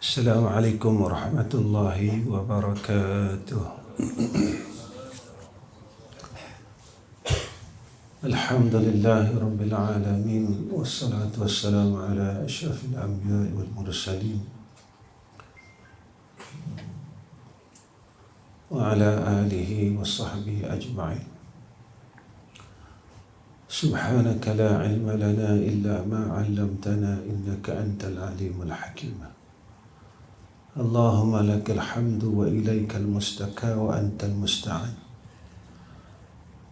السلام عليكم ورحمة الله وبركاته. الحمد لله رب العالمين، والصلاة والسلام على أشرف الأنبياء والمرسلين وعلى آله وصحبه أجمعين. سبحانك لا علم لنا إلا ما علمتنا إنك أنت العليم الحكيم. اللهم لك الحمد وإليك المستكى وأنت المستعان،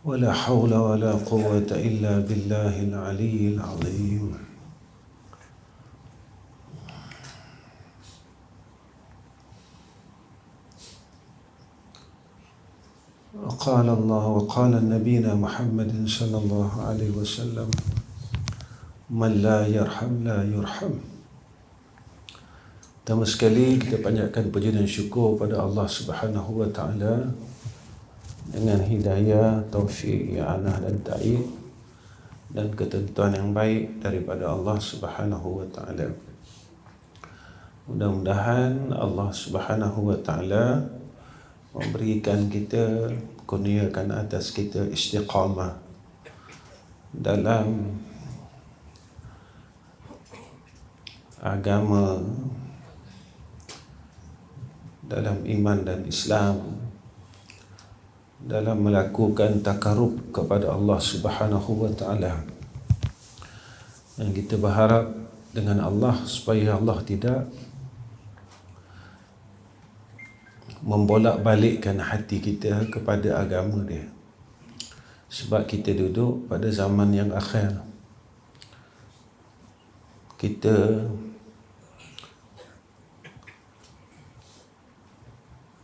ولا حول ولا قوة إلا بالله العلي العظيم. وقال الله وقال نبينا محمد صلى الله عليه وسلم: من لا يرحم لا يرحم. Pertama sekali kita panjatkan puji dan syukur pada Allah Subhanahu wa taala dengan hidayah, taufik, i'anah dan ta'id dan ketentuan yang baik daripada Allah Subhanahu wa taala. Mudah-mudahan Allah Subhanahu wa taala memberikan kita, kurniakan atas kita istiqamah dalam agama, dalam iman dan Islam, dalam melakukan takarub kepada Allah Subhanahu wa taala. Dan kita berharap dengan Allah supaya Allah tidak membolak-balikkan hati kita kepada agama dia. Sebab kita duduk pada zaman yang akhir. Kita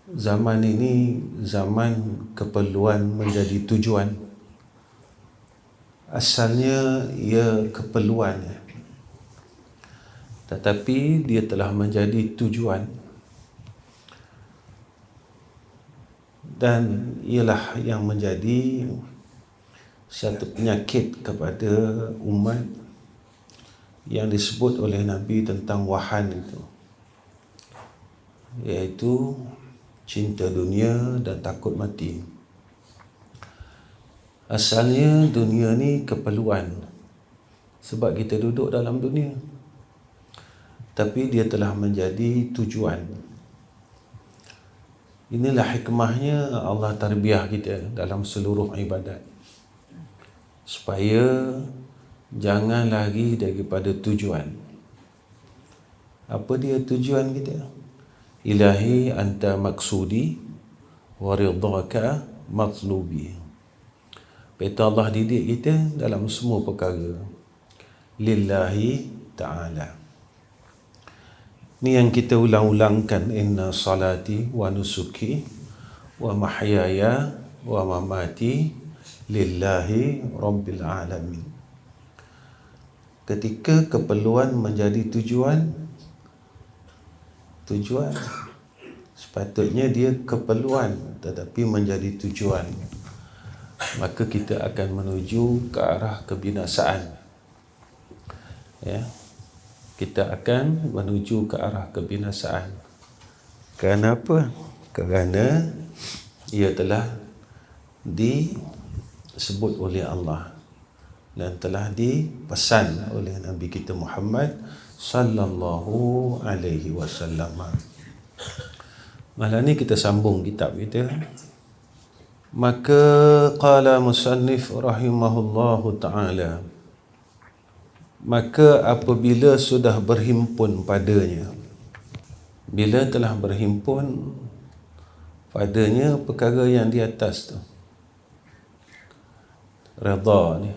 zaman ini zaman keperluan menjadi tujuan. Asalnya ia keperluan, tetapi dia telah menjadi tujuan. Dan ialah yang menjadi satu penyakit kepada umat yang disebut oleh Nabi tentang wahan itu, iaitu cinta dunia dan takut mati. Asalnya dunia ni keperluan sebab kita duduk dalam dunia, tapi dia telah menjadi tujuan. Inilah hikmahnya Allah tarbiyah kita dalam seluruh ibadat, supaya jangan lagi daripada tujuan. Apa dia tujuan kita? Ilahi anta maksudi wa ridhaka matlubi. Betul Allah didik kita dalam semua perkara lillahi ta'ala. Ni yang kita ulang-ulangkan, inna salati wa nusuki wa mahyaya wa mamati lillahi rabbil alamin. Ketika keperluan menjadi tujuan sepatutnya dia keperluan tetapi menjadi tujuan, maka kita akan menuju ke arah kebinasaan. Kita akan menuju ke arah kebinasaan. Kenapa? Kerana ia telah disebut oleh Allah dan telah dipesan oleh Nabi kita Muhammad sallallahu alaihi wasallam. Malam ni kita sambung kitab kita. Maka qala musannif rahimahullahu ta'ala, maka apabila sudah berhimpun padanya, bila telah berhimpun padanya perkara yang di atas tu, redha ni,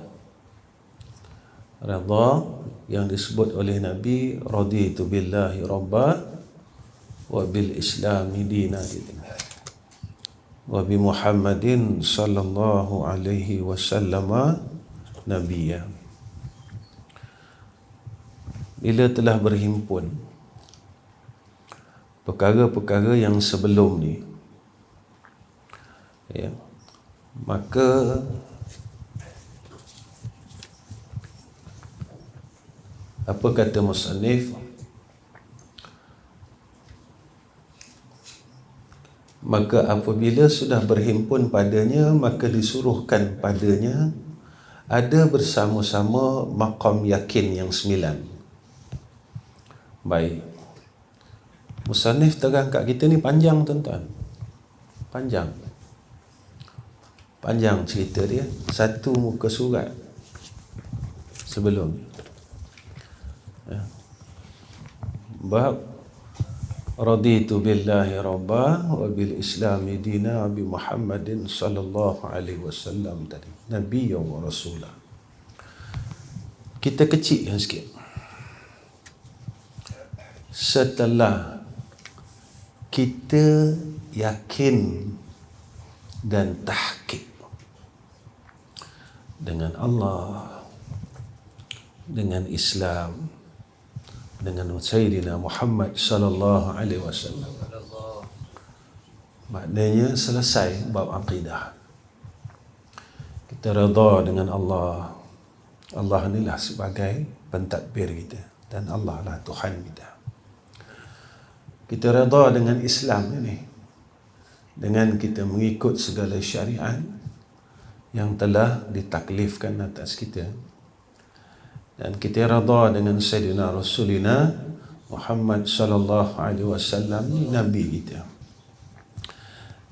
redha yang disebut oleh Nabi, raditu billahi rabba wa bil islami dina, wa bi Muhammadin sallallahu alaihi wasallam nabiyya. Bila telah berhimpun perkara-perkara yang sebelum ni, maka apa kata musannif? Maka apabila sudah berhimpun padanya, maka disuruhkan padanya ada bersama-sama maqam yakin yang 9. Baik. Musannif terang kat kita ni panjang tuan-tuan. Panjang cerita dia. Satu muka surat sebelum ya. Bab raditu billahi rabba wa bil islami dina bi Muhammadin sallallahu alaihi wasallam tadi. Nabiyya wa rasulah. Kita kecil sikit. Setelah kita yakin dan tahqiq dengan Allah, dengan Islam, dengan Sayyidina Muhammad sallallahu alaihi wasallam, maknanya selesai bab akidah. Kita redha dengan Allah. Allah inilah sebagai pentadbir kita dan Allah lah Tuhan kita. Kita redha dengan Islam ini, dengan kita mengikut segala syariat yang telah ditaklifkan atas kita. Dan kita redha dengan Sayyidina Rasulina Muhammad sallallahu alaihi wasallam, Nabi kita.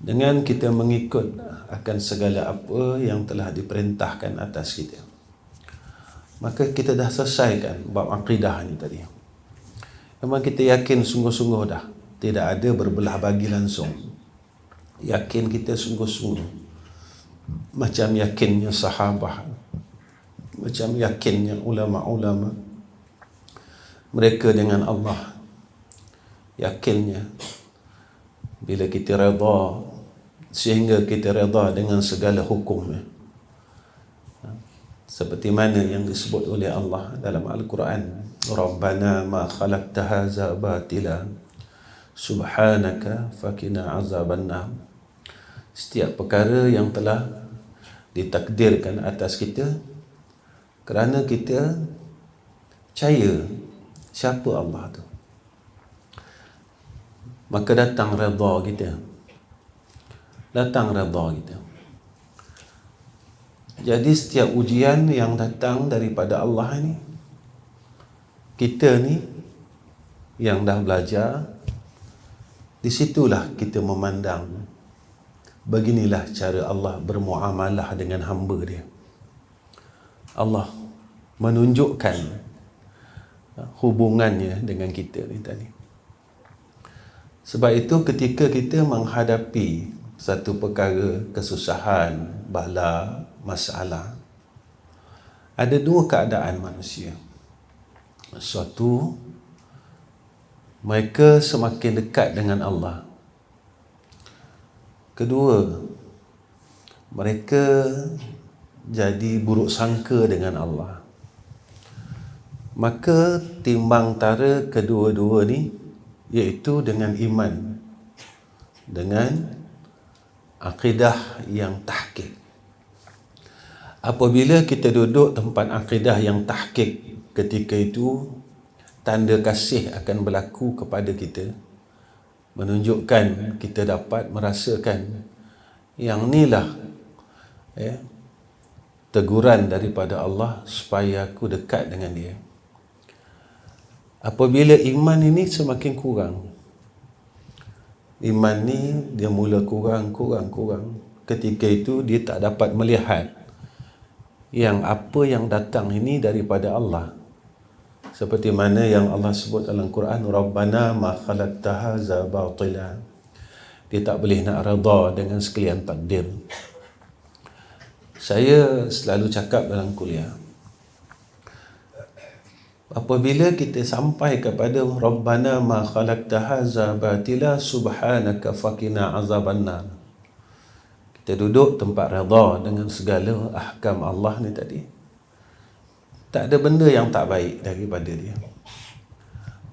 Dengan kita mengikut akan segala apa yang telah diperintahkan atas kita, maka kita dah selesaikan bab akidah ni tadi. Memang kita yakin sungguh-sungguh dah, tidak ada berbelah bagi langsung. Yakin kita sungguh-sungguh, macam yakinnya sahabat, macam yakinnya ulama-ulama mereka dengan Allah. Yakinnya bila kita redha, sehingga kita redha dengan segala hukumnya, seperti mana yang disebut oleh Allah dalam Al-Quran, Rabbana ma khalaqta hadza batila subhanaka faqina azabannar. Setiap perkara yang telah ditakdirkan atas kita kerana kita percaya siapa Allah tu, maka datang redha kita. Jadi setiap ujian yang datang daripada Allah ni, kita ni yang dah belajar, di situlah kita memandang beginilah cara Allah bermuamalah dengan hamba dia. Allah menunjukkan hubungannya dengan kita ni tadi. Sebab itu ketika kita menghadapi satu perkara kesusahan, bala, masalah, ada dua keadaan manusia. Suatu, mereka semakin dekat dengan Allah. Kedua, mereka jadi buruk sangka dengan Allah. Maka timbang tara kedua-dua ni, iaitu dengan iman, dengan akidah yang tahqiq. Apabila kita duduk tempat akidah yang tahqiq, ketika itu tanda kasih akan berlaku kepada kita, menunjukkan kita dapat merasakan yang inilah teguran daripada Allah supaya aku dekat dengan dia. Apabila iman ini semakin kurang, iman ni dia mula kurang. Ketika itu dia tak dapat melihat yang apa yang datang ini daripada Allah. Seperti mana yang Allah sebut dalam Quran, Rabbana ma khalaqta hadza batila. Dia tak boleh nak redha dengan sekalian takdir. Saya selalu cakap dalam kuliah, apabila kita sampai kepada Rabbana ma khalaqta hadza batila subhanaka faqina azabannar, kita duduk tempat redha dengan segala ahkam Allah ni tadi, tak ada benda yang tak baik daripada dia.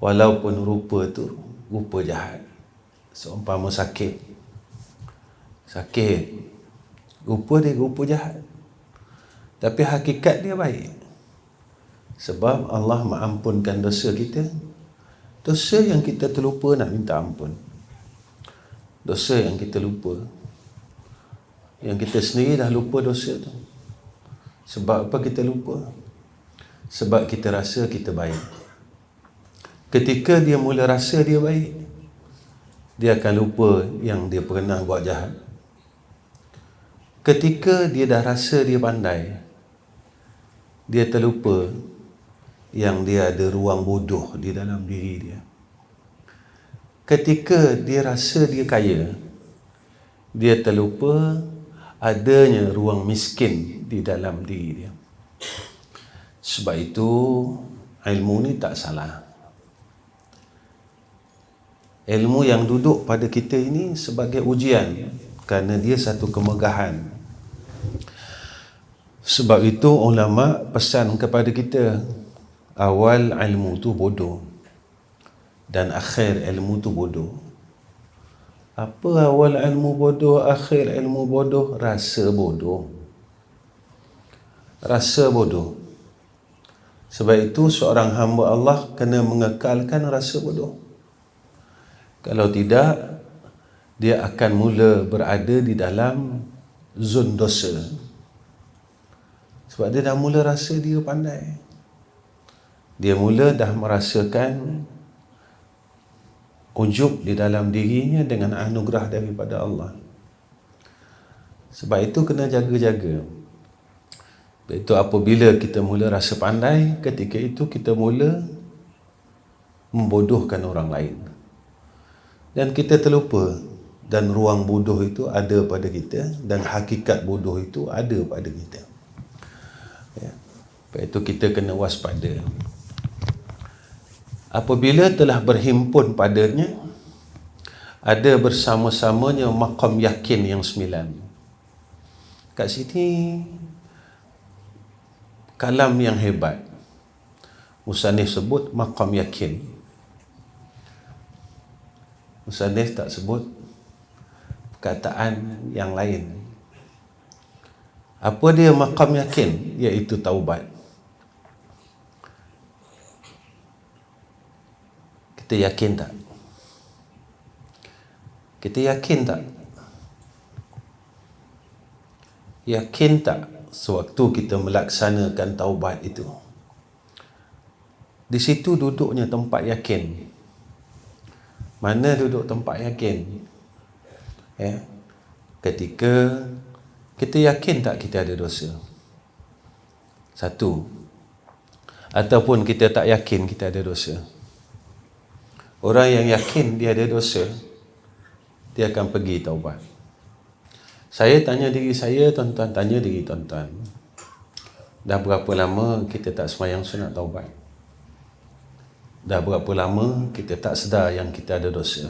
Walaupun rupa tu rupa jahat. Seumpama sakit, rupa dia rupa jahat, tapi hakikat dia baik. Sebab Allah mengampunkan dosa kita, dosa yang kita terlupa nak minta ampun. dosa yang kita lupa. Yang kita sendiri dah lupa dosa tu. Sebab apa kita lupa? Sebab kita rasa kita baik. Ketika dia mula rasa dia baik, dia akan lupa yang dia pernah buat jahat. Ketika dia dah rasa dia pandai, dia terlupa yang dia ada ruang bodoh di dalam diri dia. Ketika dia rasa dia kaya, dia terlupa adanya ruang miskin di dalam diri dia. Sebab itu ilmu ni tak salah. Ilmu yang duduk pada kita ini sebagai ujian, kerana dia satu kemegahan. Sebab itu ulama pesan kepada kita, awal ilmu tu bodoh dan akhir ilmu tu bodoh. Apa awal ilmu bodoh, akhir ilmu bodoh? Rasa bodoh. Rasa bodoh. Sebab itu seorang hamba Allah kena mengekalkan rasa bodoh. Kalau tidak, dia akan mula berada di dalam zon dosa. Sebab dia dah mula rasa dia pandai. Dia mula dah merasakan ujub di dalam dirinya dengan anugerah daripada Allah. Sebab itu kena jaga-jaga. Itu apabila kita mula rasa pandai, ketika itu kita mula membodohkan orang lain. Dan kita terlupa, dan ruang bodoh itu ada pada kita, dan hakikat bodoh itu ada pada kita. Ya. Sebab itu kita kena waspada. Apabila telah berhimpun padanya, ada bersama-samanya maqam yakin yang 9. Kat sini kalam yang hebat. Musannif sebut maqam yakin. Musannif tak sebut perkataan yang lain. Apa dia maqam yakin? Iaitu taubat. Kita yakin tak? Kita yakin tak? Yakin tak sewaktu kita melaksanakan taubat itu? Di situ duduknya tempat yakin. Mana duduk tempat yakin? Ya. Ketika kita yakin tak kita ada dosa? Satu. Ataupun kita tak yakin kita ada dosa. Orang yang yakin dia ada dosa, dia akan pergi taubat. Saya tanya diri saya, tuan-tuan tanya diri tuan-tuan, dah berapa lama kita tak sembahyang sunat taubat? Dah berapa lama kita tak sedar yang kita ada dosa?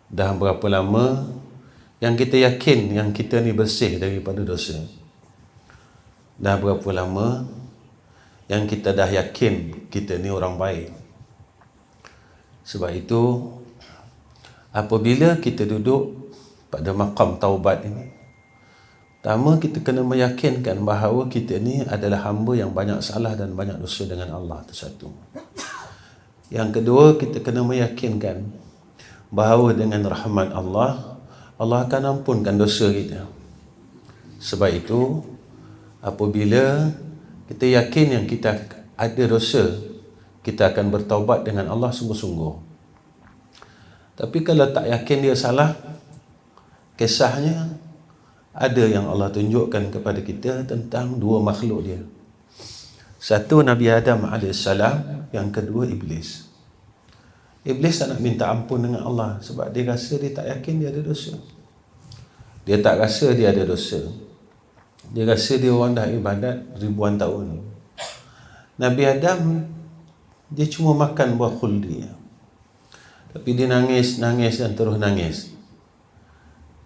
Dah berapa lama yang kita yakin yang kita ni bersih daripada dosa? Dah berapa lama yang kita dah yakin kita ni orang baik? Sebab itu, apabila kita duduk pada maqam taubat ini, pertama kita kena meyakinkan bahawa kita ni adalah hamba yang banyak salah dan banyak dosa dengan Allah. Itu satu. Yang kedua, kita kena meyakinkan bahawa dengan rahmat Allah, Allah akan ampunkan dosa kita. Sebab itu, apabila kita yakin yang kita ada dosa, kita akan bertaubat dengan Allah sungguh-sungguh. Tapi kalau tak yakin dia salah, kisahnya ada yang Allah tunjukkan kepada kita tentang dua makhluk dia. Satu Nabi Adam AS, yang kedua Iblis. Iblis tak nak minta ampun dengan Allah sebab dia rasa dia tak yakin dia ada dosa. Dia tak rasa dia ada dosa. Dia rasa dia orang dah ibadat ribuan tahun. Nabi Adam, dia cuma makan buah khuldi. Tapi dia nangis dan terus nangis.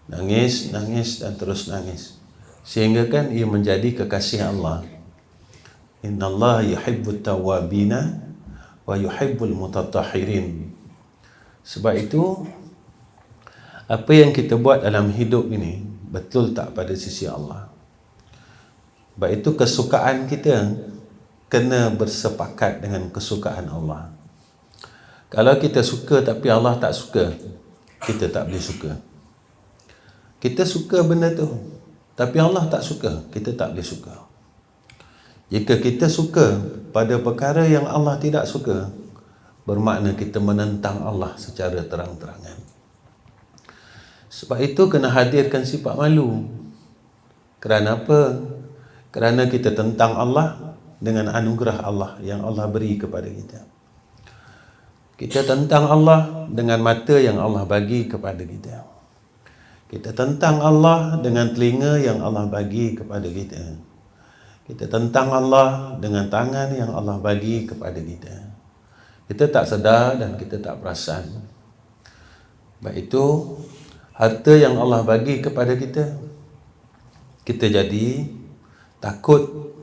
Nangis dan terus nangis. Sehingga kan ia menjadi kekasih Allah. Inna Allah yuhibbut tawabina wa yuhibbul mutatahhirin. Sebab itu, apa yang kita buat dalam hidup ini betul tak pada sisi Allah? Sebab itu kesukaan kita kena bersepakat dengan kesukaan Allah. Kalau kita suka tapi Allah tak suka, kita tak boleh suka. Kita suka benda tu, tapi Allah tak suka, kita tak boleh suka. Jika kita suka pada perkara yang Allah tidak suka, bermakna kita menentang Allah secara terang-terangan. Sebab itu kena hadirkan sifat malu. Kerana apa? Kerana kita tentang Allah dengan anugerah Allah yang Allah beri kepada kita. Kita tentang Allah dengan mata yang Allah bagi kepada kita. Kita tentang Allah dengan telinga yang Allah bagi kepada kita. Kita tentang Allah dengan tangan yang Allah bagi kepada kita. Kita tak sedar dan kita tak perasan. Sebab itu, harta yang Allah bagi kepada kita, kita jadi takut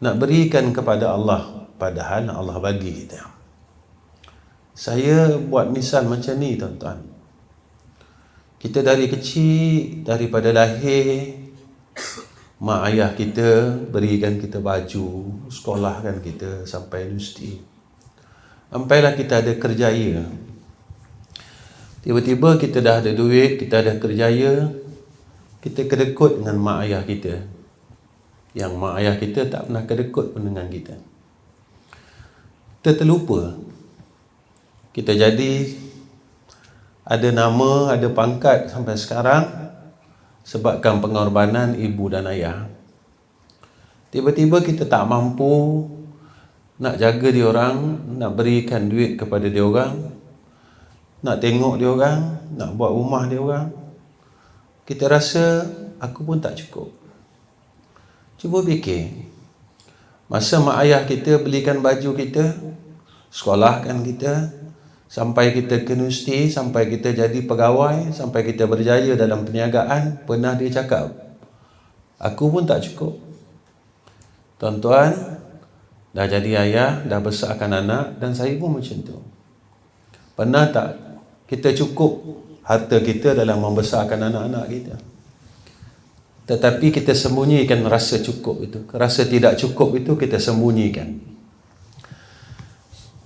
nak berikan kepada Allah, padahal Allah bagi kita. Saya buat misal macam ni, tuan-tuan. Kita dari kecil, daripada lahir, mak ayah kita berikan kita baju, sekolahkan kita sampai universiti. Sampailah kita ada kerjaya. Tiba-tiba kita dah ada duit, kita ada kerjaya, kita kedekut dengan mak ayah kita. Yang mak ayah kita tak pernah kedekut pun dengan kita. Kita terlupa. Kita jadi ada nama, ada pangkat sampai sekarang sebabkan pengorbanan ibu dan ayah. Tiba-tiba kita tak mampu nak jaga dia orang, nak berikan duit kepada dia orang, nak tengok dia orang, nak buat rumah dia orang. Kita rasa aku pun tak cukup. Cuba fikir, masa mak ayah kita belikan baju kita, sekolahkan kita, sampai kita ke universiti, sampai kita jadi pegawai, sampai kita berjaya dalam perniagaan, pernah dia cakap, aku pun tak cukup. Tuan-tuan, dah jadi ayah, dah besarkan anak, dan saya pun macam tu. Pernah tak kita cukup harta kita dalam membesarkan anak-anak kita? Tetapi kita sembunyikan rasa cukup itu. Rasa tidak cukup itu kita sembunyikan.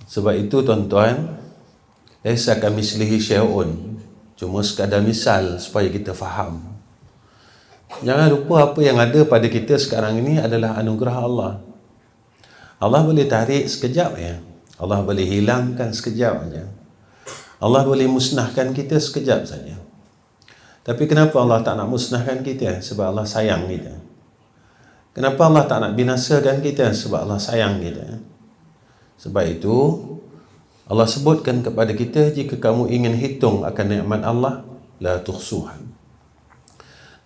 Sebab itu tuan-tuan, laisa kamitslihi syai'un, cuma sekadar misal supaya kita faham. Jangan lupa apa yang ada pada kita sekarang ini adalah anugerah Allah. Allah boleh tarik sekejap ya. Allah boleh hilangkan sekejap saja. Allah boleh musnahkan kita sekejap saja. Tapi kenapa Allah tak nak musnahkan kita? Sebab Allah sayang kita. Kenapa Allah tak nak binasakan kita? Sebab Allah sayang kita. Sebab itu Allah sebutkan kepada kita, jika kamu ingin hitung akan nikmat Allah, la tuhsuha.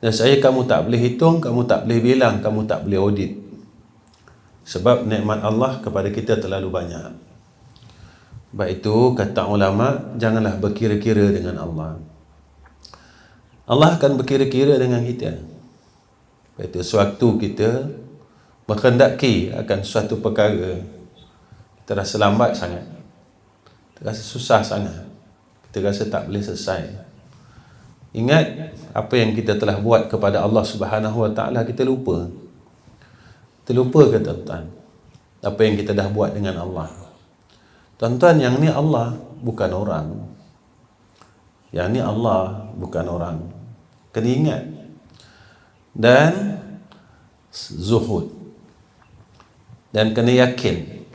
Dan saya kamu tak boleh hitung, kamu tak boleh bilang, kamu tak boleh audit. Sebab nikmat Allah kepada kita terlalu banyak. Sebab itu kata ulama, janganlah berkira-kira dengan Allah. Allah akan berkira-kira dengan kita. Sebab itu sewaktu kita menghendaki akan suatu perkara, kita rasa lambat sangat, kita rasa susah sangat, kita rasa tak boleh selesai. Ingat apa yang kita telah buat kepada Allah Subhanahu Wa Taala, kita lupa. Kita lupa ke tuan-tuan apa yang kita dah buat dengan Allah? Tuan-tuan, yang ni Allah, bukan orang. Yang ni Allah, bukan orang. Kena ingat. Dan zuhud. Dan kena yakin.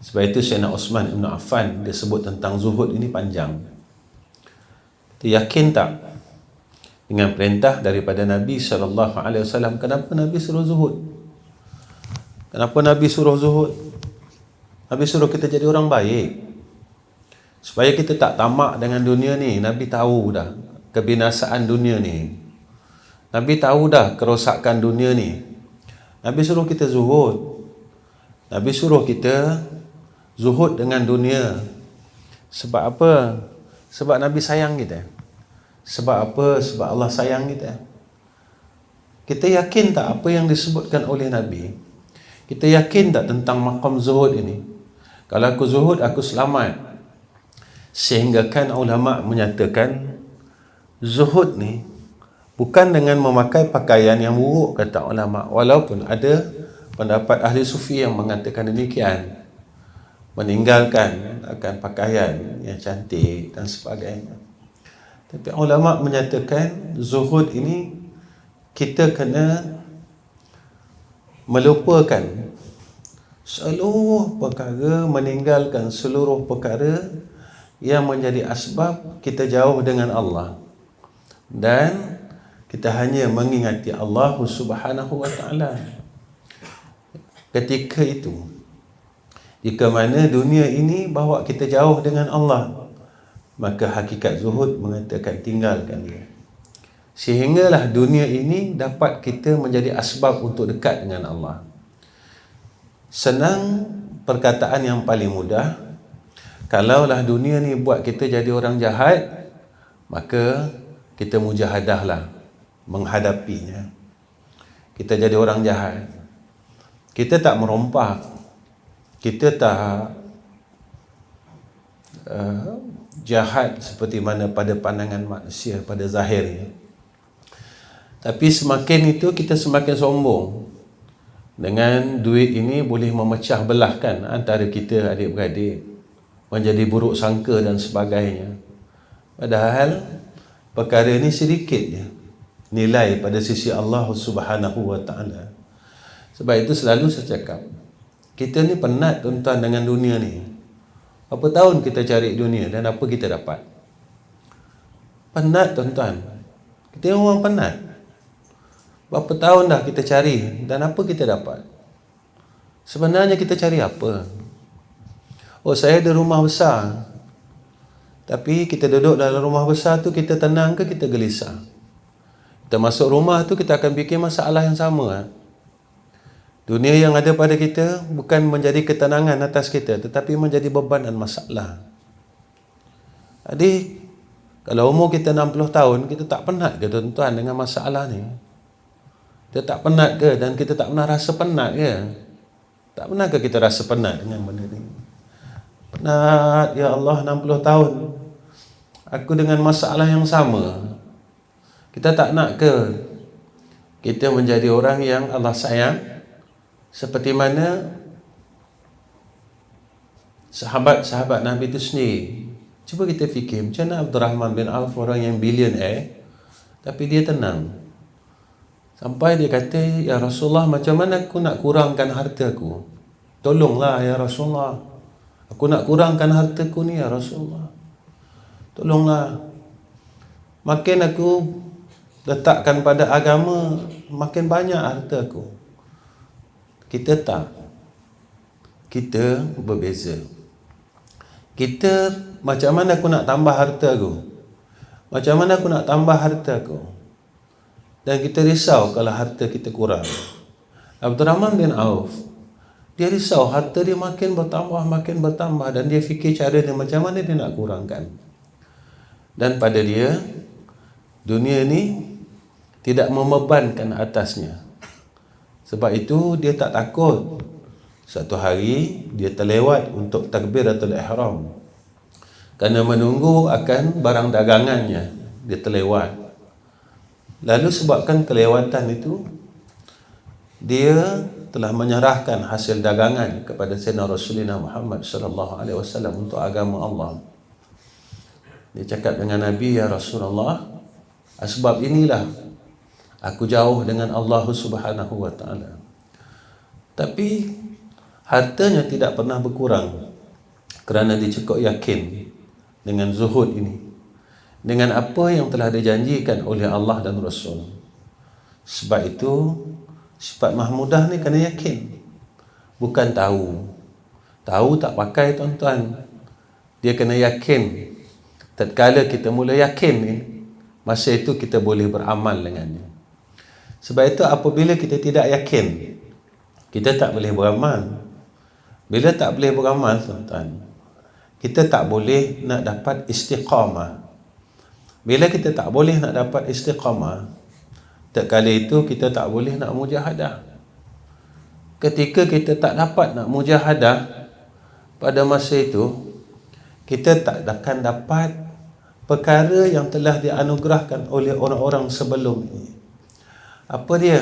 Sebab itu Sayyidina Uthman Ibn Affan dia sebut tentang zuhud ini panjang. Kita yakin tak dengan perintah daripada Nabi SAW? Kenapa Nabi suruh zuhud? Kenapa Nabi suruh zuhud? Nabi suruh kita jadi orang baik, supaya kita tak tamak dengan dunia ni. Nabi tahu dah kebinasaan dunia ni. Nabi tahu dah kerosakan dunia ni. Nabi suruh kita zuhud. Nabi suruh kita zuhud dengan dunia. Sebab apa? Sebab Nabi sayang kita. Sebab apa? Sebab Allah sayang kita. Kita yakin tak apa yang disebutkan oleh Nabi? Kita yakin tak tentang maqam zuhud ini? Kalau aku zuhud, aku selamat. Sehingga kan ulama menyatakan zuhud ni bukan dengan memakai pakaian yang buruk, kata ulama. Walaupun ada pendapat ahli sufi yang mengatakan demikian, meninggalkan akan pakaian yang cantik dan sebagainya. Tapi ulama menyatakan zuhud ini kita kena melupakan seluruh perkara, meninggalkan seluruh perkara yang menjadi asbab kita jauh dengan Allah, dan kita hanya mengingati Allah Subhanahu wa taala. Ketika itu, jika mana dunia ini bawa kita jauh dengan Allah, maka hakikat zuhud mengatakan tinggalkan dia. Sehinggalah dunia ini dapat kita menjadi asbab untuk dekat dengan Allah. Senang perkataan yang paling mudah, kalaulah dunia ni buat kita jadi orang jahat, maka kita mujahadahlah menghadapinya. Kita jadi orang jahat, kita tak merompak, kita tak jahat seperti mana pada pandangan manusia pada zahirnya. Tapi semakin itu kita semakin sombong. Dengan duit ini boleh memecah belahkan antara kita adik-beradik, menjadi buruk sangka dan sebagainya. Padahal perkara ini sedikit je nilai pada sisi Allah Subhanahu wa taala. Sebab itu selalu saya cakap, kita ni penat tuan-tuan dengan dunia ni. Berapa tahun kita cari dunia dan apa kita dapat? Penat tuan-tuan. Kita orang penat. Berapa tahun dah kita cari dan apa kita dapat? Sebenarnya kita cari apa? Oh, saya ada rumah besar. Tapi kita duduk dalam rumah besar tu, kita tenang ke kita gelisah? Kita masuk rumah tu, kita akan fikir masalah yang sama. Dunia yang ada pada kita bukan menjadi ketenangan atas kita, tetapi menjadi beban dan masalah. Adik, kalau umur kita 60 tahun, kita tak penat ke tuan-tuan dengan masalah ni? Kita tak penat ke? Dan kita tak pernah rasa penat ke? Tak pernah ke kita rasa penat dengan benda ni? Penat, ya Allah, 60 tahun aku dengan masalah yang sama. Kita tak nak ke kita menjadi orang yang Allah sayang, seperti mana sahabat-sahabat Nabi itu sendiri? Cuba kita fikir, macam mana Abdurrahman bin Auf, orang yang billionaire, tapi dia tenang. Sampai dia kata, ya Rasulullah, macam mana aku nak kurangkan hartaku? Tolonglah ya Rasulullah, aku nak kurangkan hartaku ni ya Rasulullah. Tolonglah. Makin aku letakkan pada agama, makin banyak hartaku. Kita tak. Kita berbeza. Kita, macam mana aku nak tambah hartaku? Macam mana aku nak tambah hartaku? Dan kita risau kalau harta kita kurang. Abdurrahman bin Auf, dia risau harta dia makin bertambah, dan dia fikir cara dia macam mana dia nak kurangkan. Dan pada dia, dunia ni tidak membebankan atasnya. Sebab itu dia tak takut satu hari dia terlewat untuk takbiratul ihram, kerana menunggu akan barang dagangannya, dia terlewat. Lalu sebabkan kelewatan itu, dia telah menyerahkan hasil dagangan kepada Sayyidina Rasulullah Muhammad sallallahu alaihi wasallam untuk agama Allah. Dia cakap dengan Nabi, ya Rasulullah, asbab inilah aku jauh dengan Allah Subhanahu wa taala. Tapi hartanya tidak pernah berkurang, kerana dia cukup yakin dengan zuhud ini, dengan apa yang telah dijanjikan oleh Allah dan Rasul. Sebab itu sifat mahmudah ni kena yakin, bukan tahu. Tahu tak pakai tuan-tuan. Dia kena yakin. Tatkala kita mula yakin ni, masa itu kita boleh beramal dengannya. Sebab itu apabila kita tidak yakin, kita tak boleh beramal. Bila tak boleh beramal tuan-tuan, kita tak boleh nak dapat istiqamah. Bila kita tak boleh nak dapat istiqamah, tatkala itu kita tak boleh nak mujahadah. Ketika kita tak dapat nak mujahadah, pada masa itu kita tak akan dapat perkara yang telah dianugerahkan oleh orang-orang sebelum ini. Apa dia?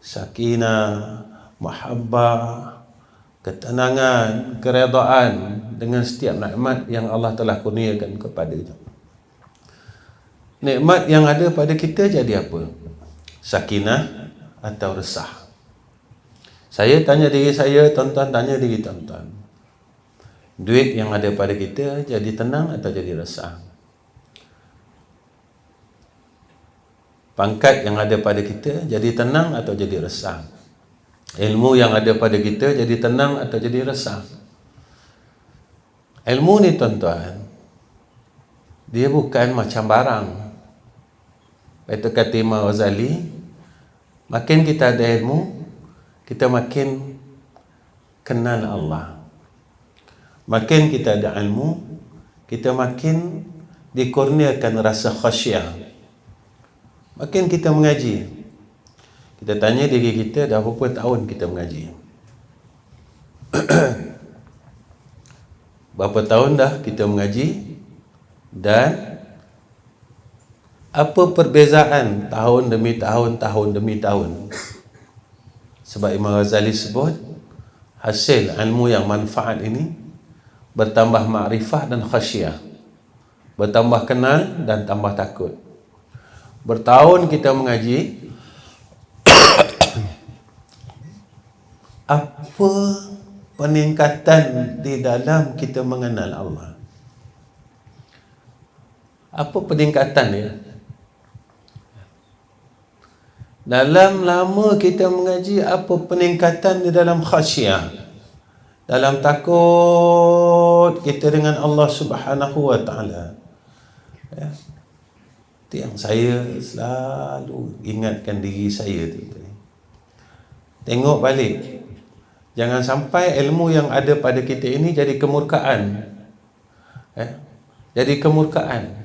Sakinah, mahabbah, ketenangan, keredaan dengan setiap nikmat yang Allah telah kurniakan kepada kita. Nikmat yang ada pada kita jadi apa? Sakinah atau resah? Saya tanya diri saya, tuan-tuan tanya diri tuan-tuan. Duit yang ada pada kita jadi tenang atau jadi resah? Pangkat yang ada pada kita jadi tenang atau jadi resah? Ilmu yang ada pada kita jadi tenang atau jadi resah? Ilmu ni tuan-tuan, dia bukan macam barang. Itu kata Imam Ghazali, makin kita ada ilmu, kita makin kenal Allah. Makin kita ada ilmu, kita makin dikurniakan rasa khasyah. Makin kita mengaji, kita tanya diri kita, dah berapa tahun kita mengaji? Berapa tahun dah kita mengaji? Dan apa perbezaan tahun demi tahun, tahun demi tahun? Sebab Imam Ghazali sebut, hasil ilmu yang manfaat ini bertambah makrifah dan khasyah, bertambah kenal dan tambah takut. Bertahun kita mengaji, apa peningkatan di dalam kita mengenal Allah? Apa peningkatan dia? Dalam lama kita mengaji, apa peningkatan di dalam khasyah, dalam takut kita dengan Allah Subhanahu wa taala? Ya. Itu yang saya selalu ingatkan diri saya tu. Tengok balik. Jangan sampai ilmu yang ada pada kita ini jadi kemurkaan. Jadi kemurkaan.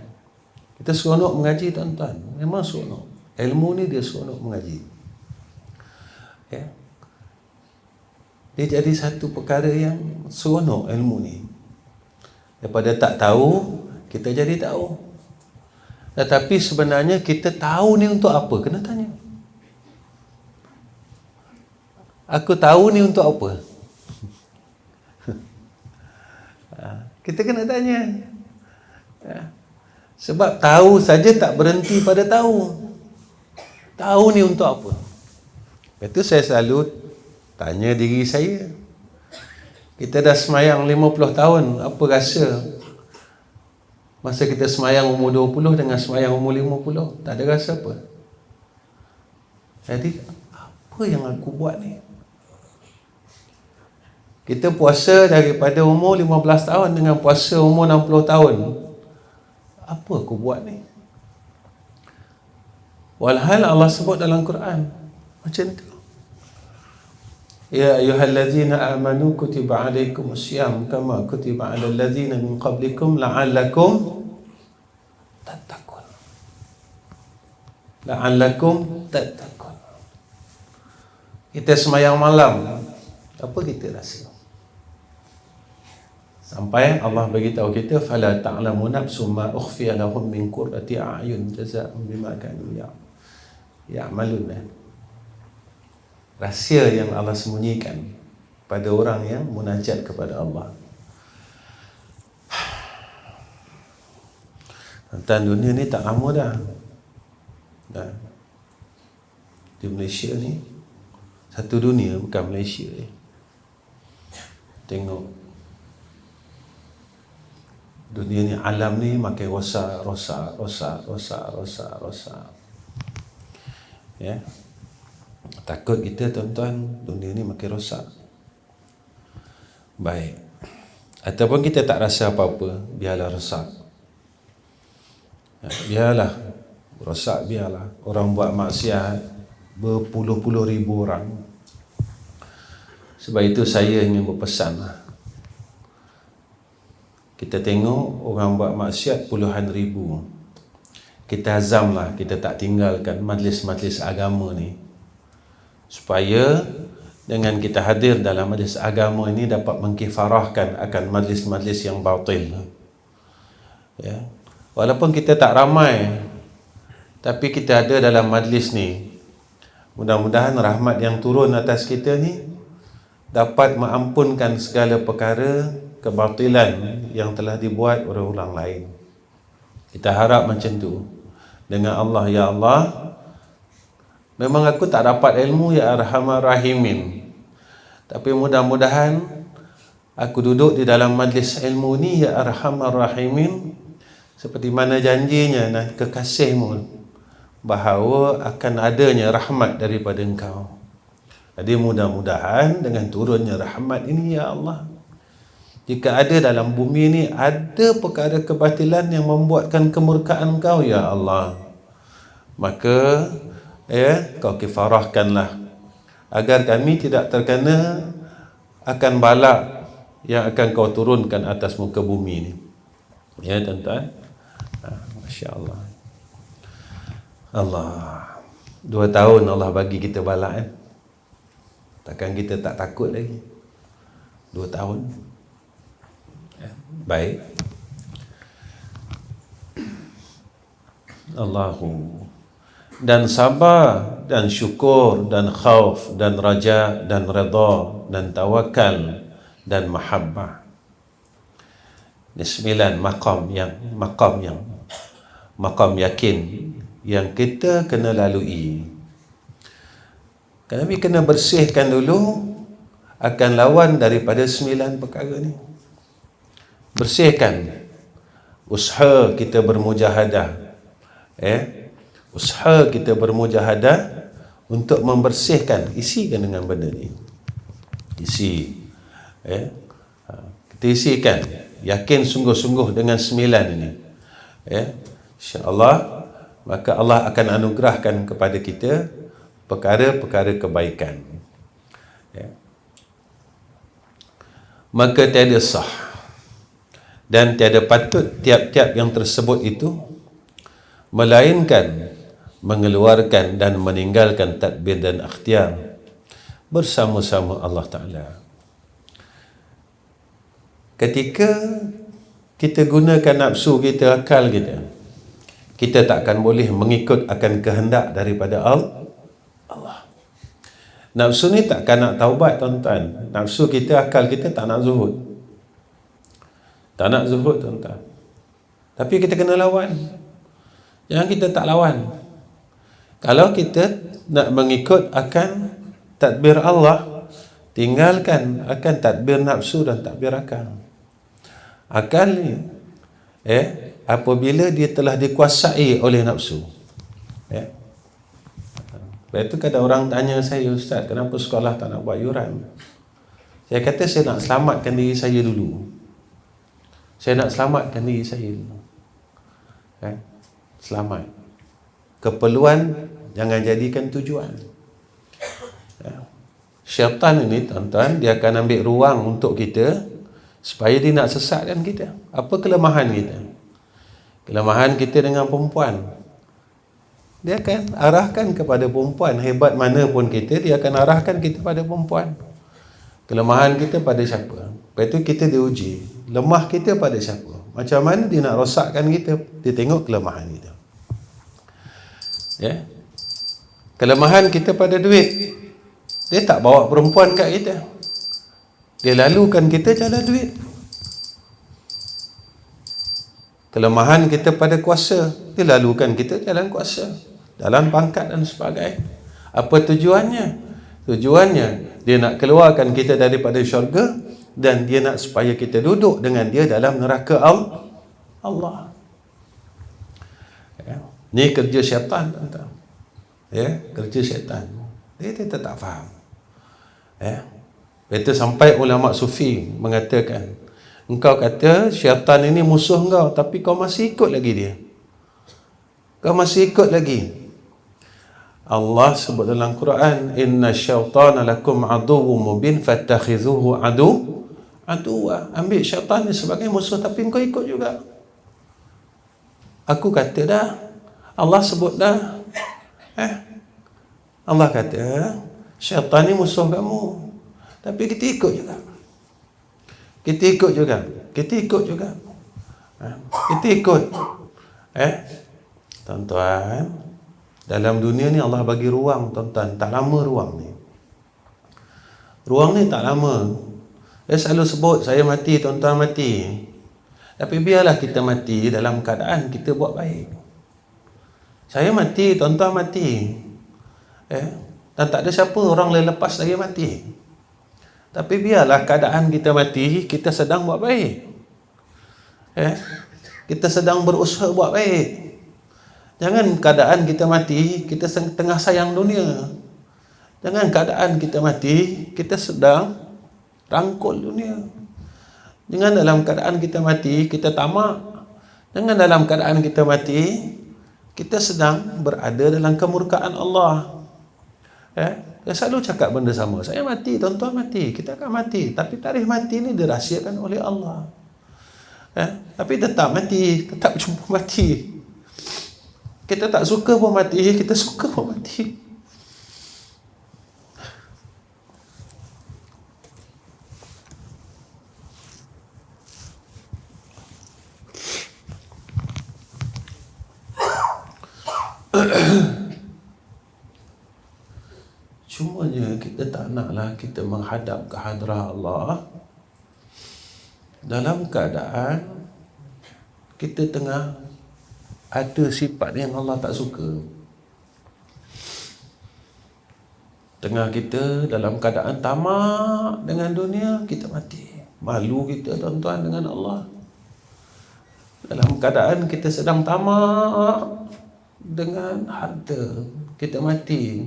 Kita seronok mengaji tuan-tuan. Memang seronok. Ilmu ni dia seronok mengaji. Dia jadi satu perkara yang seronok ilmu ni. Daripada tak tahu, kita jadi tahu. Tetapi sebenarnya kita tahu ni untuk apa? Kena tanya. Aku tahu ni untuk apa? Kita kena tanya. Sebab tahu saja tak berhenti pada tahu. Tahu ni untuk apa? Itu saya selalu tanya diri saya. Kita dah semayang 50 tahun, apa rasa masa kita semayang umur 20 dengan semayang umur 50? Tak ada rasa apa. Jadi, apa yang aku buat ni? Kita puasa daripada umur 15 tahun dengan puasa umur 60 tahun. Apa aku buat ni? Walhal Allah sebut dalam Quran macam tu. Ya ayyuhallazina amanu kutiba alaikumusiyam kama kutiba alal ladzina min qablikum la'allakum tattaqun. La'allakum tattaqun. Kita semayang malam, apa kita rasa? Sampai Allah beritahu kita, fala ta'lamu nafsum ma ukhfiya lahum min qurrati a'yun jazaa'an bima kanu ya'malun. Rahsia yang Allah sembunyikan pada orang yang munajat kepada Allah. Tentang dunia ni tak lama dah. Di Malaysia ni, satu dunia, bukan Malaysia ni. Tengok dunia ni, alam ni makin rosak. Ya. Takut kita tuan-tuan, dunia ni makin rosak. Baik. Ataupun kita tak rasa apa-apa, biarlah rosak. Biarlah rosak, biarlah. Orang buat maksiat berpuluh-puluh ribu orang. Sebab itu saya ingin berpesan, kita tengok orang buat maksiat puluhan ribu, kita azamlah, kita tak tinggalkan majlis-majlis agama ni, supaya dengan kita hadir dalam majlis agama ini dapat mengkifarahkan akan majlis-majlis yang batil. Ya. Walaupun kita tak ramai, tapi kita ada dalam majlis ni, mudah-mudahan rahmat yang turun atas kita ni dapat mengampunkan segala perkara kebatilan yang telah dibuat oleh orang lain. Kita harap macam tu. dengan Allah, ya Allah, memang aku tak dapat ilmu ya Arhamar Rahimin, tapi mudah-mudahan aku duduk di dalam majlis ilmu ni ya Arhamar Rahimin, seperti mana janjinya dan kekasihmu bahawa akan adanya rahmat daripada engkau. Jadi mudah-mudahan dengan turunnya rahmat ini ya Allah, jika ada dalam bumi ni ada perkara kebatilan yang membuatkan kemurkaan engkau ya Allah, maka kau kifarahkanlah agar kami tidak terkena akan balak yang akan kau turunkan atas muka bumi ni. Ya tuan-tuan, Masya Allah. Allah, 2 tahun Allah bagi kita balak kan? Takkan kita tak takut lagi? 2 tahun. Baik. Allahu. Dan sabar dan syukur dan khauf dan raja dan redha dan tawakal dan mahabbah. Ini 9 makam yakin yang kita kena lalui. Kami kena bersihkan dulu akan lawan daripada 9 perkara ni. Bersihkan usaha kita bermujahadah. Usaha kita bermujahadah untuk membersihkan, isikan dengan benda ni. Isi. Kita isikan, yakin sungguh-sungguh dengan 9 ini. InsyaAllah, maka Allah akan anugerahkan kepada kita perkara-perkara kebaikan. Maka tiada sah dan tiada patut tiap-tiap yang tersebut itu melainkan mengeluarkan dan meninggalkan tadbir dan ikhtiar bersama-sama Allah Ta'ala. Ketika kita gunakan nafsu kita, akal kita, kita takkan boleh mengikut akan kehendak daripada Allah. Nafsu ni takkan nak taubat tuan-tuan. Nafsu kita, akal kita tak nak zuhud. Tak nak zuhud tuan-tuan. Tapi kita kena lawan. Jangan kita tak lawan. Kalau kita nak mengikut akan tadbir Allah, tinggalkan akan tadbir nafsu dan tadbir akal. Akal ni apabila dia telah dikuasai oleh nafsu. Lepas itu kadang orang tanya saya, Ustaz, kenapa sekolah tak nak buat yuran? Saya kata saya nak selamatkan diri saya dulu. Saya nak selamatkan diri saya dulu. Selamat. Keperluan jangan jadikan tujuan. Syaitan ini tuan-tuan, dia akan ambil ruang untuk kita supaya dia nak sesatkan kita. Apa kelemahan kita? Kelemahan kita dengan perempuan. Dia akan arahkan kepada perempuan. Hebat mana pun kita, dia akan arahkan kita pada perempuan. Kelemahan kita pada siapa? Lepas itu kita diuji. Lemah kita pada siapa? Macam mana dia nak rosakkan kita? Dia tengok kelemahan kita. Kelemahan kita pada duit. Dia tak bawa perempuan kat kita. Dia lalukan kita jalan duit. Kelemahan kita pada kuasa. Dia lalukan kita jalan kuasa, jalan pangkat dan sebagainya. Apa tujuannya? Tujuannya dia nak keluarkan kita daripada syurga dan dia nak supaya kita duduk dengan dia dalam neraka Allah. Ni kerja syaitan, tuan-tuan. Kerja syaitan. Dia tak faham. Itu sampai ulama sufi mengatakan, engkau kata syaitan ini musuh engkau, tapi kau masih ikut lagi dia. Kau masih ikut lagi. Allah sebut dalam Quran, inna syaitana lakum aduwwum mubin fattakhidhuhu aduwa. Ambil syaitan ni sebagai musuh, tapi kau ikut juga. Aku kata dah, Allah sebut dah. Allah kata syaitan ni musuh kamu, tapi kita ikut juga. Kita ikut juga. Tuan-tuan, dalam dunia ni Allah bagi ruang, tuan-tuan. Tak lama ruang ni. Ruang ni tak lama. Saya selalu sebut, saya mati, tuan-tuan mati. Tapi biarlah kita mati dalam keadaan kita buat baik. Saya mati, tuan-tuan mati. Dan tak ada siapa orang lain lepas saya mati. Tapi biarlah keadaan kita mati, kita sedang buat baik. Kita sedang berusaha buat baik. Jangan keadaan kita mati, kita tengah sayang dunia. Jangan keadaan kita mati, kita sedang rangkul dunia. Jangan dalam keadaan kita mati, kita tamak. Jangan dalam keadaan kita mati, kita sedang berada dalam kemurkaan Allah. Saya selalu cakap benda sama. Saya mati, tuan-tuan mati. Kita akan mati. Tapi tarikh mati ni dirahsiakan oleh Allah. Tapi tetap mati. Tetap jumpa mati. Kita tak suka pun mati. Kita suka pun mati. Cumanya kita tak naklah kita menghadap ke hadrah Allah dalam keadaan kita tengah ada sifat yang Allah tak suka. Tengah kita dalam keadaan tamak dengan dunia, kita mati. Malu kita tuan-tuan dengan Allah. Dalam keadaan kita sedang tamak dengan harta, kita mati.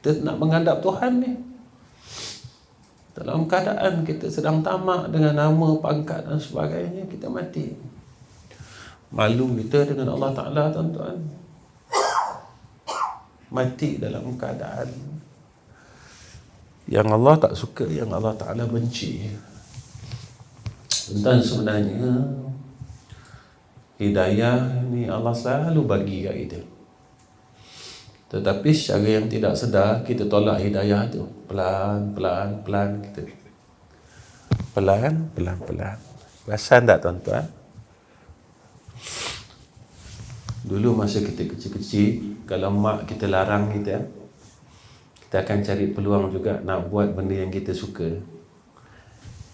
Kita nak menghadap Tuhan ni. Dalam keadaan kita sedang tamak dengan nama, pangkat dan sebagainya, kita mati. Malu kita dengan Allah Ta'ala tuan-tuan. Mati dalam keadaan yang Allah tak suka, yang Allah Ta'ala benci. Tuan-tuan, sebenarnya hidayah ni Allah selalu bagi kat kita. Tetapi secara yang tidak sedar, kita tolak hidayah tu. Pelan-pelan kita. Pelan. Perasan tak tuan-tuan? Dulu masa kita kecil-kecil, kalau mak kita larang kita akan cari peluang juga nak buat benda yang kita suka.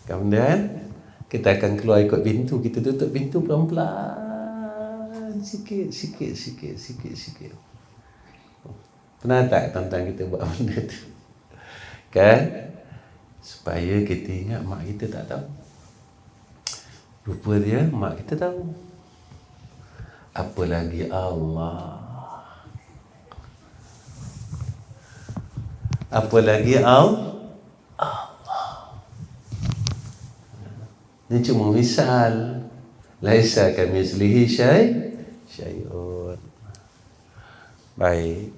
Kemudian kita akan keluar ikut pintu, kita tutup pintu pelan-pelan, sikit. Pernah tak tuan-tuan kita buat benda tu? Kan? Supaya kita ingat mak kita tak tahu. Rupa dia mak kita tahu. Apalagi Allah. Apalagi Allah. Ini cuma misal. Laisa kamitslihi syai'un. Baik.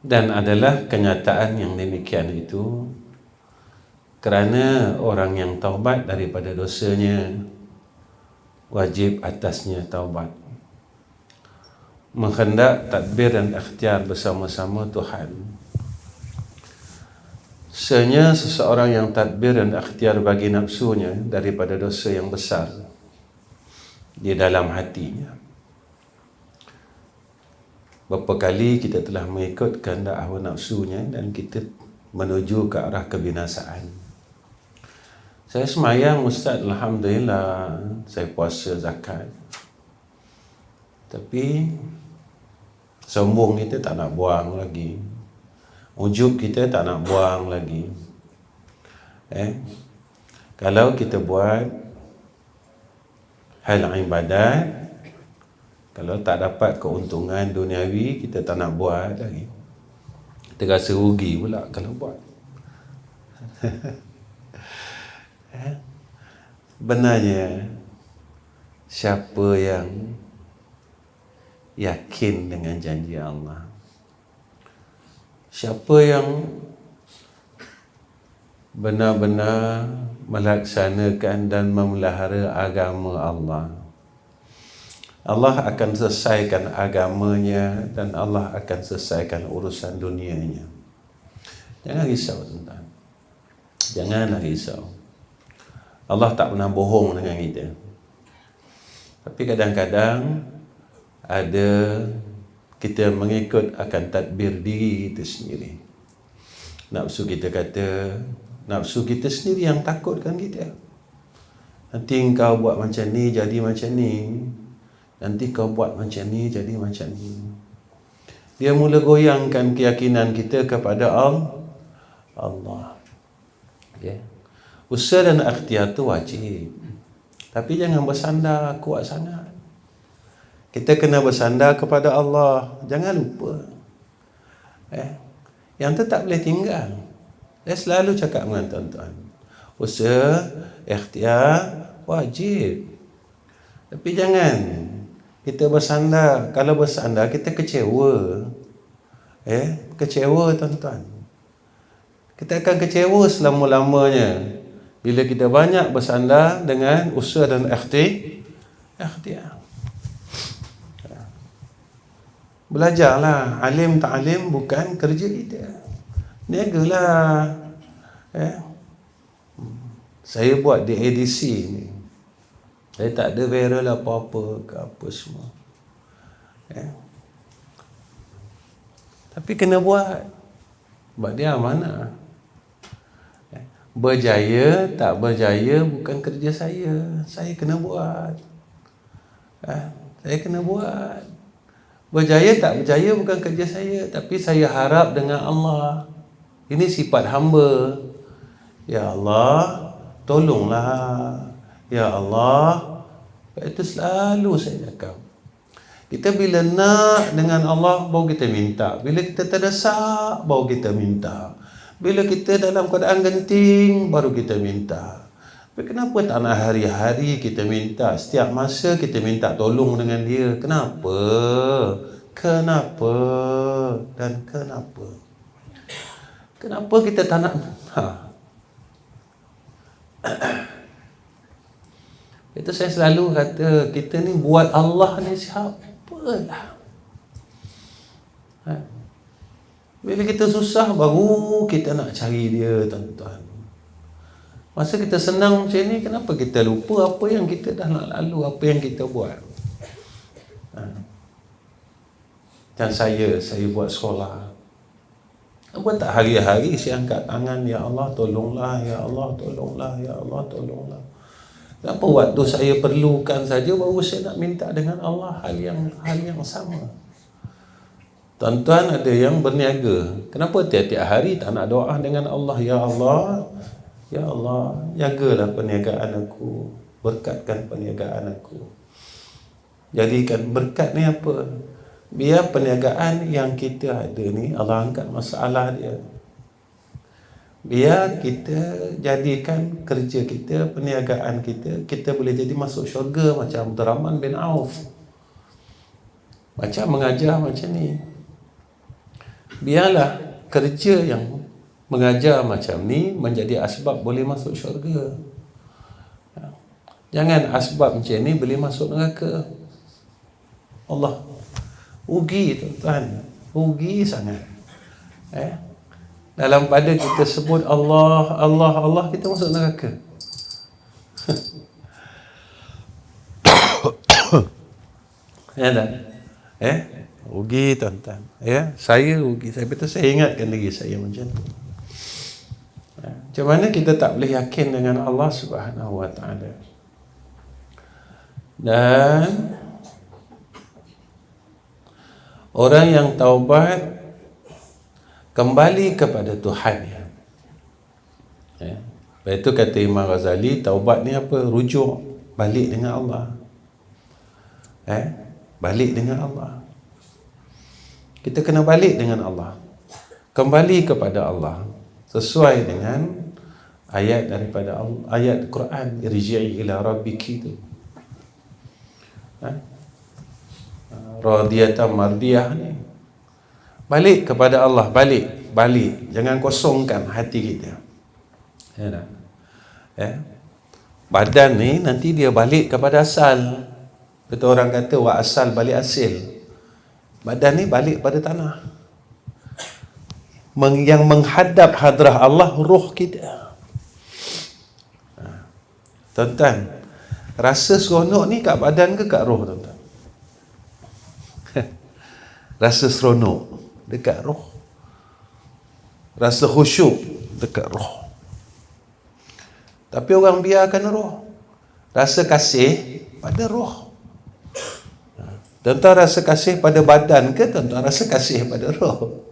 Dan adalah kenyataan yang demikian itu kerana orang yang taubat daripada dosanya wajib atasnya taubat, menghendak tadbir dan ikhtiar bersama-sama Tuhan. Sebenarnya seseorang yang tadbir dan ikhtiar bagi nafsunya daripada dosa yang besar di dalam hatinya. Berapa kali kita telah mengikut kehendak hawa nafsunya dan kita menuju ke arah kebinasaan. Saya semayang, Ustaz, Alhamdulillah, saya puasa zakat. Tapi sombong kita tak nak buang lagi. Ujub kita tak nak buang lagi. Kalau kita buat hal ibadat, kalau tak dapat keuntungan duniawi, kita tak nak buat lagi. Kita rasa rugi pula kalau buat. Benarnya, siapa yang yakin dengan janji Allah, siapa yang benar-benar melaksanakan dan memelihara agama Allah, Allah akan selesaikan agamanya dan Allah akan selesaikan urusan dunianya. Jangan risau tuan-tuan. Janganlah risau. Allah tak pernah bohong dengan kita. Tapi kadang-kadang ada kita mengikut akan tadbir diri kita sendiri. Nafsu kita kata, nafsu kita sendiri yang takutkan kita. Nanti kau buat macam ni, jadi macam ni. Nanti kau buat macam ni, jadi macam ni. Dia mula goyangkan keyakinan kita kepada Allah. Okay. Usaha dan ikhtiar tu wajib. Tapi jangan bersandar kuat sangat. Kita kena bersandar kepada Allah. Jangan lupa. Yang tu tak boleh tinggal. Saya selalu cakap dengan tuan-tuan. Usaha, ikhtiar, wajib. Tapi jangan kita bersandar. Kalau bersandar kita kecewa. Kecewa tuan-tuan. Kita akan kecewa selama-lamanya bila kita banyak bersandar dengan usaha dan ikhtiar. Belajarlah. Alim tak alim bukan kerja kita. Niagalah. Saya buat di ADC ni. Saya tak ada viral apa-apa ke apa semua. Tapi kena buat. Sebab dia amanah. Berjaya tak berjaya bukan kerja saya. Saya kena buat. Saya kena buat. Berjaya tak berjaya bukan kerja saya. Tapi saya harap dengan Allah. Ini sifat hamba. Ya Allah, tolonglah. Ya Allah. Itu selalu saya cakap. Kita bila nak dengan Allah, baru kita minta. Bila kita terdesak, baru kita minta. Bila kita dalam keadaan genting, baru kita minta. Tapi kenapa tak nak hari-hari kita minta? Setiap masa kita minta tolong dengan dia. Kenapa? Kenapa? Dan kenapa? Kenapa kita tak nak? Itu saya selalu kata, kita ni buat Allah ni siapalah. Bila kita susah, baru kita nak cari dia, tuan-tuan. Masa kita senang macam ni, kenapa kita lupa apa yang kita dah nak lalu, apa yang kita buat? Dan saya buat sekolah. Apa tak hari-hari saya angkat tangan, Ya Allah tolonglah, Ya Allah tolonglah, Ya Allah tolonglah. Kenapa waktu saya perlukan saja, baru saya nak minta dengan Allah hal yang sama. Tuan-tuan ada yang berniaga. Kenapa tiap-tiap hari tak nak doa dengan Allah? Ya Allah, Ya Allah, jagalah perniagaan aku. Berkatkan perniagaan aku. Jadikan berkat ni apa? Biar perniagaan yang kita ada ni, Allah angkat masalah dia. Biar kita jadikan kerja kita, perniagaan kita, kita boleh jadi masuk syurga macam Abdurrahman bin Auf. Macam mengajar macam ni. Biarlah kerja yang mengajar macam ni menjadi asbab boleh masuk syurga. Jangan asbab macam ni boleh masuk neraka. Allah, rugi tuan-tuan, rugi sangat. Dalam pada kita sebut Allah, Allah, Allah, kita masuk neraka. Ya tak? Rugi tuan-tuan. Saya rugi. Saya betul, saya ingatkan diri saya macam tu. Macam mana kita tak boleh yakin dengan Allah Subhanahu Wa Taala? Dan orang yang taubat kembali kepada Tuhan. Lepas itu kata Imam Ghazali, taubat ni apa? Rujuk, balik dengan Allah. Balik dengan Allah. Kita kena balik dengan Allah. Kembali kepada Allah. Sesuai dengan ayat daripada Allah, ayat Quran, irji'i ila rabbiki itu. Radiyatan mardiyah ni. Balik kepada Allah, balik. Jangan kosongkan hati kita. Badan ni nanti dia balik kepada asal. Betul orang kata wa asal balik asil. Badan ni balik pada tanah. Yang menghadap hadrah Allah, roh kita. Tuan-tuan, rasa seronok ni kat badan ke kat roh, tuan-tuan? Rasa seronok dekat roh. rasa khusyuk dekat roh. Tapi orang biarkan roh, rasa kasih pada roh. Tuan-tuan rasa kasih pada badan ke tuan-tuan rasa kasih pada roh?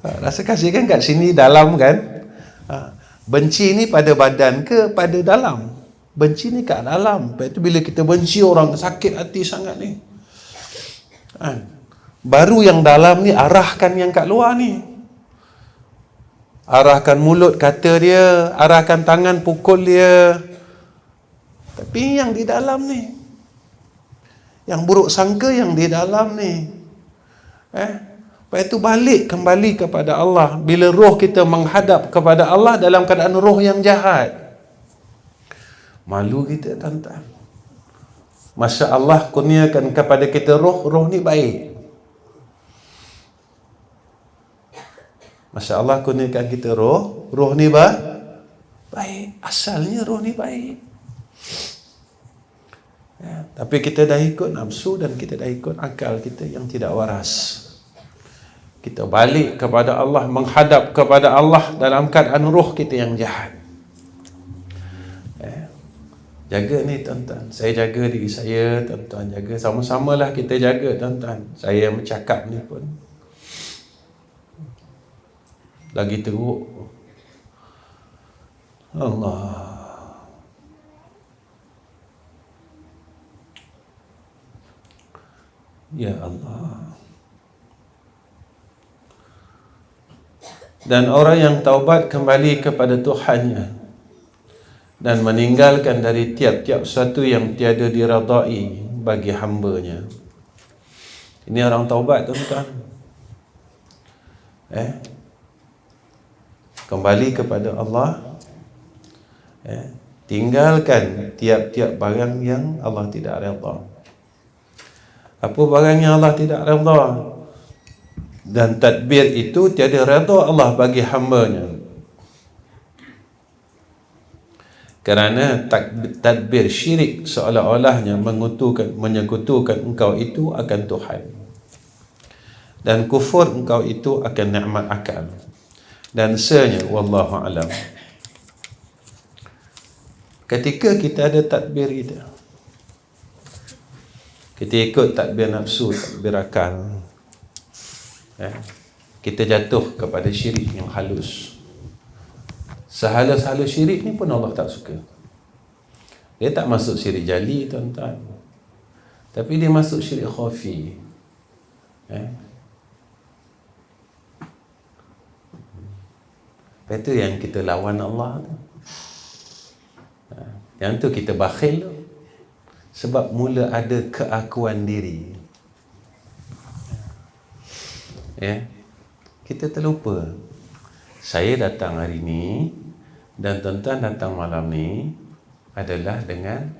Rasa kasih kan kat sini dalam kan. Benci ni pada badan ke pada dalam? Benci ni kat dalam. Lepas tu bila kita benci orang, sakit hati sangat ni, baru yang dalam ni arahkan yang kat luar ni. Arahkan mulut kata dia, arahkan tangan pukul dia. Tapi yang di dalam ni, yang buruk sangka yang di dalam ni, lepas itu balik kembali kepada Allah. Bila roh kita menghadap kepada Allah dalam keadaan roh yang jahat, malu kita tuan-tuan. Masya Allah kurniakan kepada kita roh ni baik. Masya Allah kurniakan kita roh ni baik. Asalnya roh ni baik. Tapi kita dah ikut nafsu dan kita dah ikut akal kita yang tidak waras. Kita balik kepada Allah, menghadap kepada Allah dalam keadaan roh kita yang jahat. Jaga ni tuan-tuan. Saya jaga diri saya, tuan-tuan jaga. Sama-samalah kita jaga tuan-tuan. Saya yang bercakap ni pun lagi teruk. Allah. Ya Allah. Dan orang yang taubat kembali kepada Tuhannya dan meninggalkan dari tiap-tiap sesuatu yang tiada diradai bagi hamba-Nya. Ini orang taubat tuan-tuan. Kembali kepada Allah, tinggalkan tiap-tiap barang yang Allah tidak redha. Apa barang yang Allah tidak redha? Dan tadbir itu tiada redha Allah bagi hamba-Nya. Kerana tadbir syirik seolah-olahnya menyekutukan engkau itu akan Tuhan. Dan kufur engkau itu akan nikmat akal. Dan seterusnya, wallahu alam. Ketika kita ada tadbir kita ikut tadbir nafsu, tadbir akal, kita jatuh kepada syirik yang halus. Sehalus-halus syirik ni pun Allah tak suka. Dia tak masuk syirik jali tuan-tuan, tapi dia masuk syirik khafi. Itu yang kita lawan Allah tu. Yang tu kita bakhil tu. Sebab mula ada keakuan diri. Kita terlupa. Saya datang hari ni dan tuan-tuan datang malam ni adalah dengan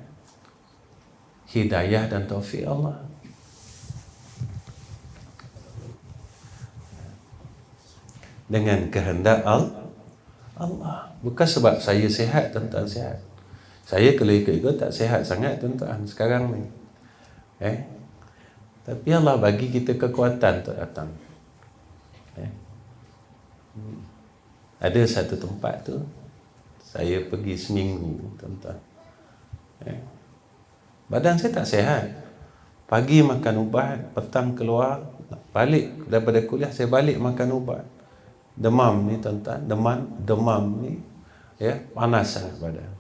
hidayah dan taufik Allah. Dengan kehendak Allah. Bukan sebab saya sihat, tuan-tuan sihat. Saya kalau ikut-ikut tak sihat sangat tuan-tuan sekarang ni. Tapi Allah bagi kita kekuatan untuk datang. Ada satu tempat tu saya pergi seminggu tuan-tuan. Badan saya tak sihat. Pagi makan ubat, petang keluar, balik daripada kuliah saya balik makan ubat. Demam ni tuan-tuan, demam ni panas sangat badan.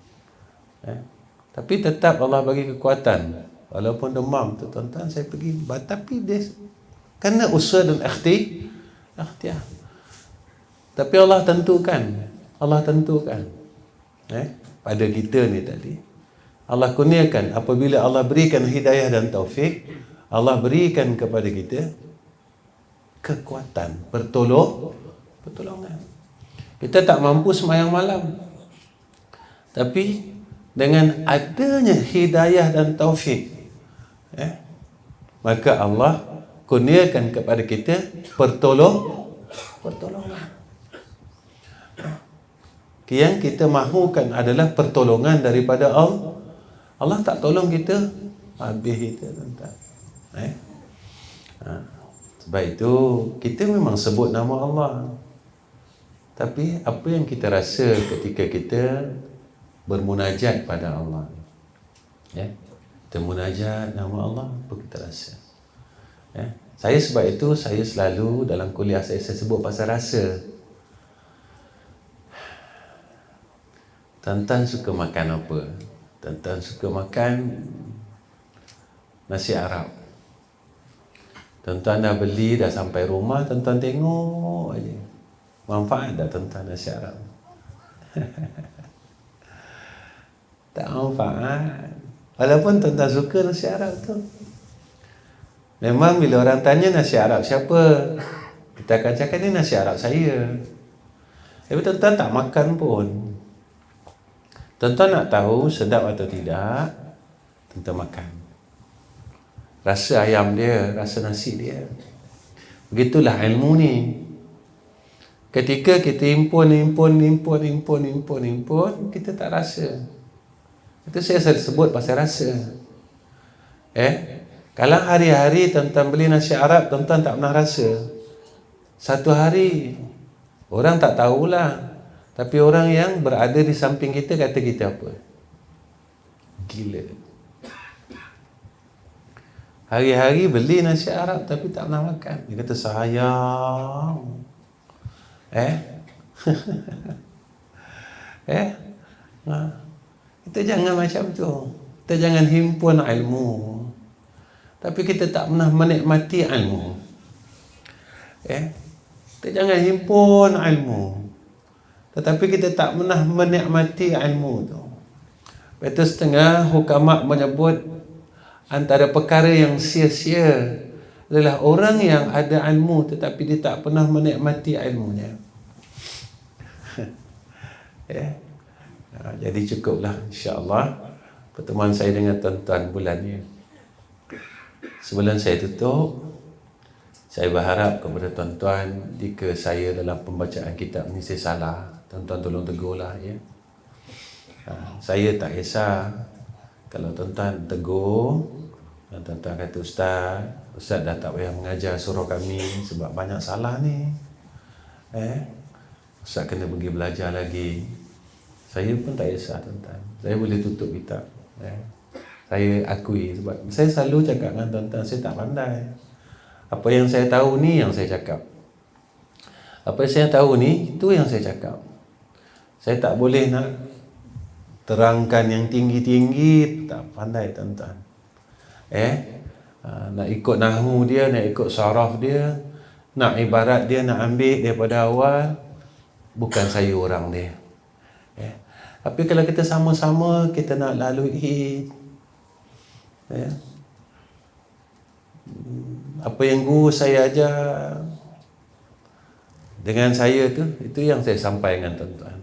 Tapi tetap Allah bagi kekuatan. Walaupun demam tu tuan-tuan saya pergi, tapi dia kena usaha dan ikhtiar. Tapi Allah tentukan pada kita ni tadi. Allah kurniakan apabila Allah berikan hidayah dan taufik, Allah berikan kepada kita kekuatan, pertolongan. Kita tak mampu sembahyang malam, tapi dengan adanya hidayah dan taufik, maka Allah kurniakan kepada kita pertolongan. Yang kita mahukan adalah pertolongan daripada Allah. Allah tak tolong kita, habis kita tuan-tuan. Sebab itu kita memang sebut nama Allah. Tapi apa yang kita rasa ketika kita bermunajat pada Allah? Ya, kita munajat nama Allah, apa kita rasa? Ya, saya sebab itu saya selalu dalam kuliah saya sebut pasal rasa. Tuan-tuan suka makan apa? Tuan-tuan suka makan nasi Arab. Tuan-tuan dah beli, dah sampai rumah, tuan-tuan tengok aja. Manfaat dah tuan-tuan nasi Arab? Tak manfaat. Walaupun tuan-tuan suka nasi Arab tu. Memang bila orang tanya nasi Arab siapa, kita akan cakap ni nasi Arab saya. Tapi tuan-tuan tak makan pun. Tuan-tuan nak tahu sedap atau tidak, tuan-tuan makan. Rasa ayam dia, rasa nasi dia. Begitulah ilmu ni. Ketika kita impun, kita tak rasa. Itu saya sebut pasal rasa. Kalau hari-hari tuan-tuan beli nasi Arab, tuan-tuan tak pernah rasa. Satu hari, orang tak tahulah. Tapi orang yang berada di samping kita kata kita apa? Gila. Hari-hari beli nasi Arab tapi tak pernah makan. Dia kata sayang. Kita jangan macam tu. Kita jangan himpun ilmu, tapi kita tak pernah menikmati ilmu. Kita jangan himpun ilmu, tetapi kita tak pernah menikmati ilmu tu. Betul, setengah hukama menyebut antara perkara yang sia-sia adalah orang yang ada ilmu tetapi dia tak pernah menikmati ilmunya. Jadi cukuplah insya-Allah pertemuan saya dengan tuan-tuan bulan ni. Sebelum saya tutup, saya berharap kepada tuan-tuan, jika saya dalam pembacaan kitab ni saya salah, tuan-tuan tolong tegurlah ya. Saya tak kisah kalau tuan-tuan tegur dan tuan-tuan kata Ustaz dah tak payah mengajar surau kami sebab banyak salah ni. Ustaz kena pergi belajar lagi. Saya pun tak kisah tuan-tuan. Saya boleh tutup kitab. Saya akui sebab saya selalu cakap dengan tuan-tuan, saya tak pandai. Apa yang saya tahu ni yang saya cakap. Apa yang saya tahu ni, itu yang saya cakap. Saya tak boleh nak terangkan yang tinggi-tinggi, tak pandai tuan-tuan. Nak ikut nahwu dia, nak ikut saraf dia, nak ibarat dia, nak ambil daripada awal, bukan saya orang dia. Tapi kalau kita sama-sama kita nak lalui apa yang guru saya ajar dengan saya tu, itu yang saya sampaikan tuan-tuan.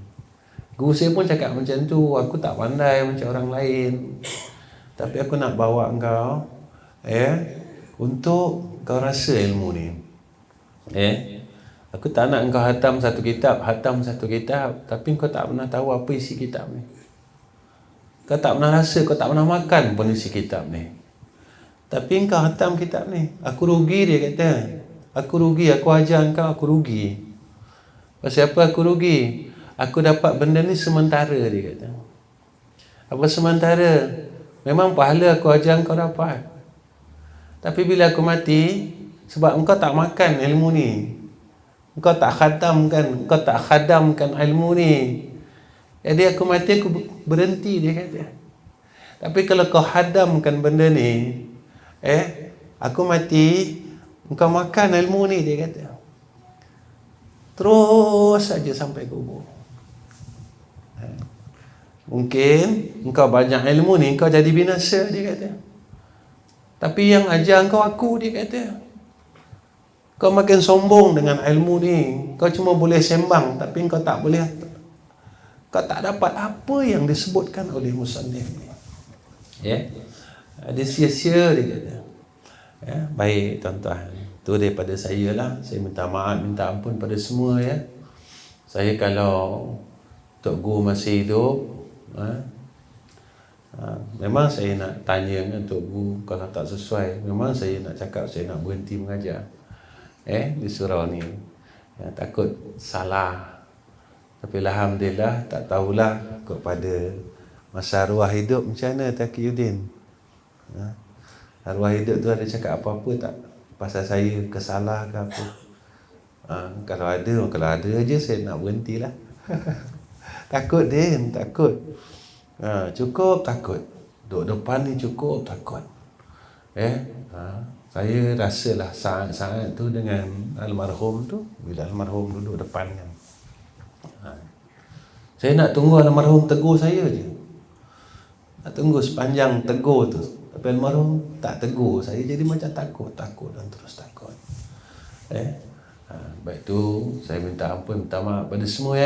Guru saya pun cakap macam tu, aku tak pandai macam orang lain, tapi aku nak bawa engkau untuk kau rasa ilmu ni. Aku tak nak engkau hatam satu kitab, tapi kau tak pernah tahu apa isi kitab ni. Kau tak pernah rasa, kau tak pernah makan pun isi kitab ni. Tapi engkau hatam kitab ni. Aku rugi, dia kata. Aku rugi, aku ajar engkau, aku rugi. Pasal apa aku rugi? Aku dapat benda ni sementara, dia kata. Apa sementara? Memang pahala aku ajar engkau dapat. Tapi bila aku mati, sebab engkau tak makan ilmu ni, engkau tak khadamkan ilmu ni, jadi aku mati, aku berhenti, dia kata. Tapi kalau kau hadamkan benda ni, aku mati, engkau makan ilmu ni, dia kata. Terus saja sampai kubur. Mungkin engkau banyak ilmu ni, engkau jadi binasa, dia kata. Tapi yang ajar engkau aku, dia kata. Kau makin sombong dengan ilmu ni. Kau cuma boleh sembang, tapi kau tak boleh, kau tak dapat apa yang disebutkan oleh musannif ni. Dia sia-sia, dia kata. Baik tuan-tuan, itu daripada saya lah. Saya minta maaf, minta ampun pada semua ya. Saya kalau Tok Guru masih hidup, memang saya nak tanya dengan Tok Guru. Kalau tak sesuai, memang saya nak cakap saya nak berhenti mengajar di surau ni. Takut salah. Tapi alhamdulillah tak tahulah kepada masa arwah hidup macam mana Taqiyuddin. Arwah hidup tu ada cakap apa-apa tak pasal saya kesalah ke apa? Kalau ada je saya nak berhentilah. Takut Din, takut. Cukup takut. Duduk depan ni cukup takut. Saya rasalah saat-saat tu dengan almarhum tu, bila almarhum duduk depan kan. Saya nak tunggu almarhum tegur saya je. Nak tunggu sepanjang tegur tu. Tapi almarhum tak tegur saya, jadi macam takut dan terus takut. Baik tu saya minta ampun, minta maaf pada semua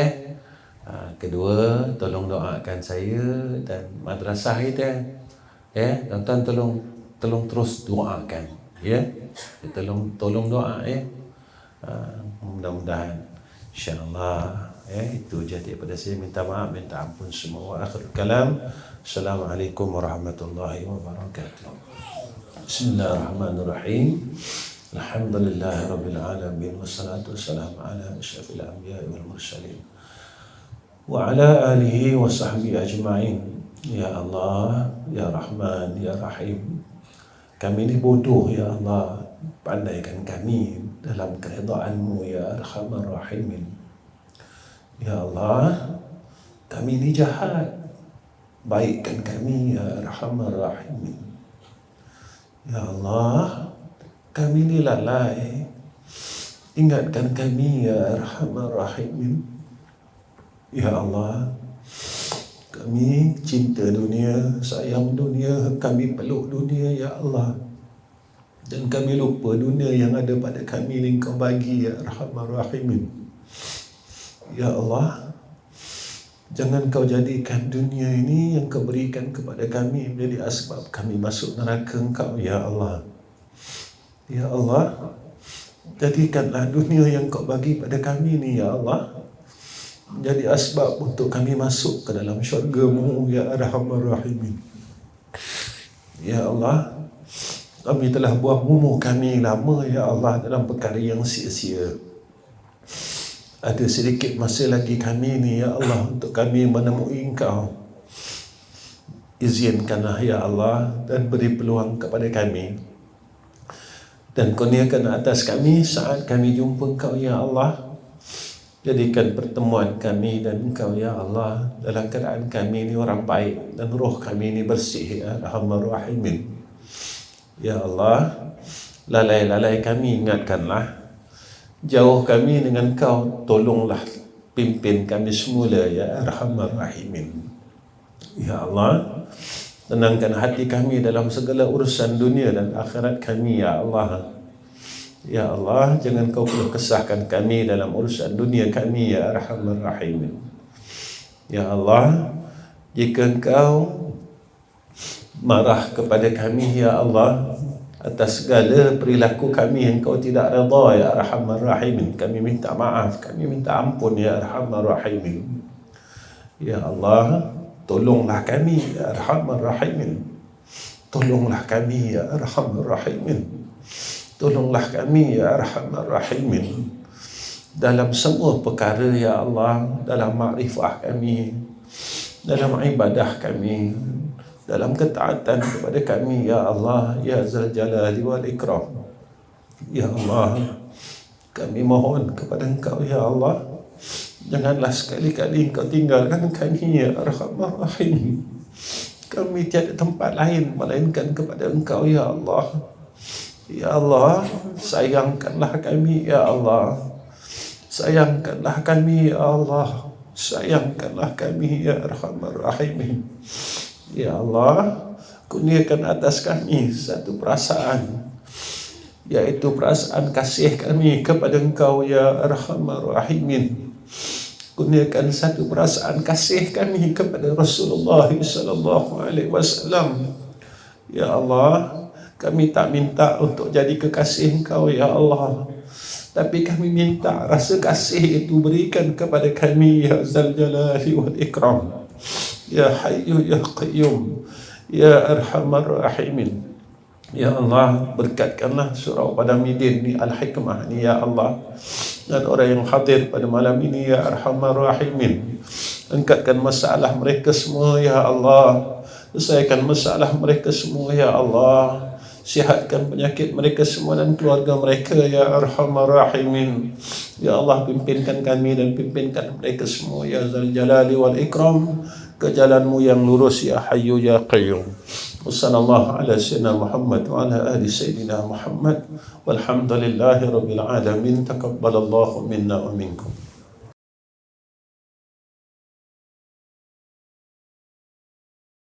Kedua, tolong doakan saya dan madrasah kita. Tuan-tuan tolong terus doakan. Tolong doa mudah-mudahan insya-Allah. Itu je daripada saya, minta maaf, minta ampun semua. Akhir kalam. Assalamualaikum warahmatullahi wabarakatuh. Bismillahirrahmanirrahim. Alhamdulillahirabbil alamin wassalatu wassalamu ala asyrafil anbiya'i wal mursalin wa ala alihi wa sahbihi ajma'in. Ya Allah, ya Rahman, ya Rahim. Kami ni bodoh ya Allah, pandaikan kami dalam keridaan-Mu ya Arhamar Rahimin. Ya Allah, kami ni jahat, baikkan kami ya Arhamar Rahimin. Ya Allah, kami ni lalai, ingatkan kami ya Arhamar Rahimin. Ya Allah, kami cinta dunia, sayang dunia, kami peluk dunia ya Allah. Dan kami lupa dunia yang ada pada kami ni Kau bagi ya Arhamar Rahimin. Ya Allah, jangan Kau jadikan dunia ini yang Kau berikan kepada kami menjadi asbab kami masuk neraka Engkau ya Allah. Ya Allah, jadikanlah dunia yang Kau bagi pada kami ni ya Allah menjadi asbab untuk kami masuk ke dalam syurga-Mu ya Arhamar Rahimin. Ya Allah, kami telah buang umur kami lama ya Allah dalam perkara yang sia-sia. Ada sedikit masa lagi kami ni ya Allah untuk kami menemui Engkau. Izinkanlah ya Allah dan beri peluang kepada kami. Dan kurniakan atas kami saat kami jumpa Engkau ya Allah. Jadikan pertemuan kami dan Engkau ya Allah dalam keadaan kami ni orang baik dan roh kami ni bersih ya Arhamar Rahimin. Ya Allah, lalai-lalai kami ingatkanlah. Jauh kami dengan Kau, tolonglah pimpin kami semula ya Arhamar Rahimin. Ya Allah, tenangkan hati kami dalam segala urusan dunia dan akhirat kami ya Allah. Ya Allah, jangan Kau perlu kesahkan kami dalam urusan dunia kami ya Arhamar Rahimin. Ya Allah, jika Engkau marah kepada kami ya Allah atas segala perilaku kami yang Kau tidak redha ya Arhamar Rahimin, kami minta maaf, kami minta ampun ya Arhamar Rahimin. Ya Allah, tolonglah kami ya Arhamar Rahimin. Tolonglah kami ya Arhamar Rahimin. Tolonglah kami ya Arhamar Rahimin dalam semua perkara ya Allah, dalam makrifah kami, dalam ibadah kami, dalam ketaatan kepada kami ya Allah ya Zal Jalali wal Ikram. Ya Allah, kami mohon kepada Engkau ya Allah, janganlah sekali-kali Engkau tinggalkan kami ya Arhamar Rahim. Kami tiada tempat lain melainkan kepada Engkau ya Allah. Ya Allah, sayangkanlah kami ya Allah. Sayangkanlah kami ya Allah. Sayangkanlah kami ya Arhamar Rahimin. Ya Allah, kurniakan atas kami satu perasaan, yaitu perasaan kasih kami kepada Engkau ya Arhamar Rahimin. Kurniakan satu perasaan kasih kami kepada Rasulullah sallallahu alaihi wasallam. Ya Allah, kami tak minta untuk jadi kekasih Engkau ya Allah, tapi kami minta rasa kasih itu berikan kepada kami ya Zal Jalali wal Ikram. Ya Hayyu ya Qayyum ya Arhamar Rahimin. Ya Allah, berkatkanlah surau Padang Midin ni, Al-Hikmah ni ya Allah, dan orang yang hadir pada malam ini ya Arhamar Rahimin. Angkatkan masalah mereka semua ya Allah, selesaikan masalah mereka semua ya Allah, sihatkan penyakit mereka semua dan keluarga mereka ya Arhamar Rahimin. Ya Allah, pimpinkan kami dan pimpinkan mereka semua ya Zal Jalali wal Ikram ke jalanmu yang lurus ya Hayyu ya Qayyum. Wassallallahu ala sayyidina Muhammad wa ala ali sayyidina Muhammad walhamdulillahi rabbil alamin. Taqabbalallahu minna wa minkum.